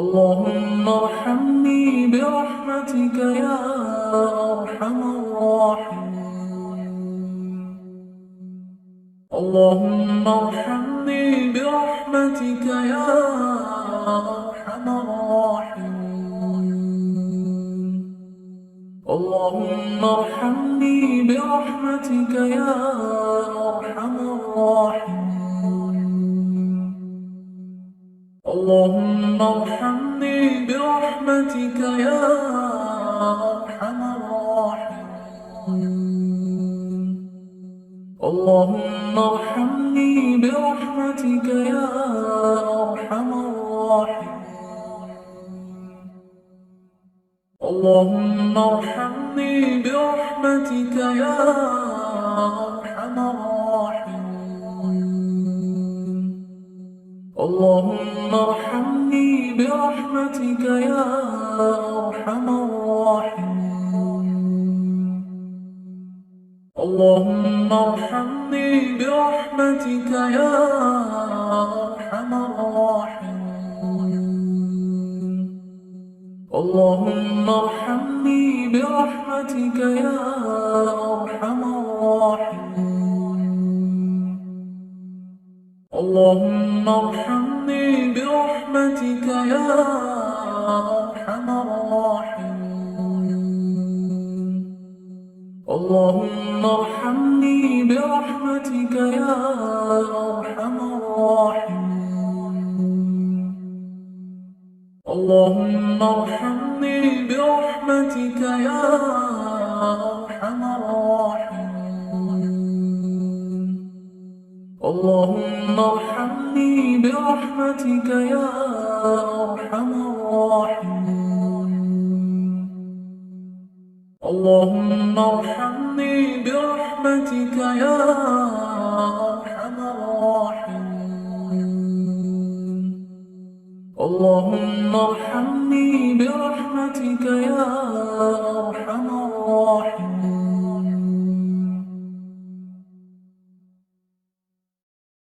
اللهم ارحمني برحمتك يا أرحم الراحمين. اللهم ارحمني برحمتك يا أرحم الراحمين. اللهم ارحمني برحمتك يا أرحم الراحمين. اللهم ارحمني برحمتك يا أرحم الراحمين. اللهم ارحمني برحمتك يا أرحم الراحمين. اللهم ارحمني برحمتك يا أرحم الراحمين. اللهم ارحمني برحمتك يا أرحم الراحمين. اللهم ارحمني برحمتك يا أرحم الراحمين. اللهم ارحمني برحمتك يا أرحم الراحمين. اللهم ارحمني برحمتك يا أرحم الراحمين. اللهم ارحمني برحمتك يا أرحم الراحمين. اللهم ارحمني برحمتك يا أرحم الراحمين. اللهم ارحمني برحمتك يا أرحم الراحمين. اللهم ارحمني برحمتك يا أرحم الراحمين. اللهم ارحمني برحمتك يا أرحم الراحمين.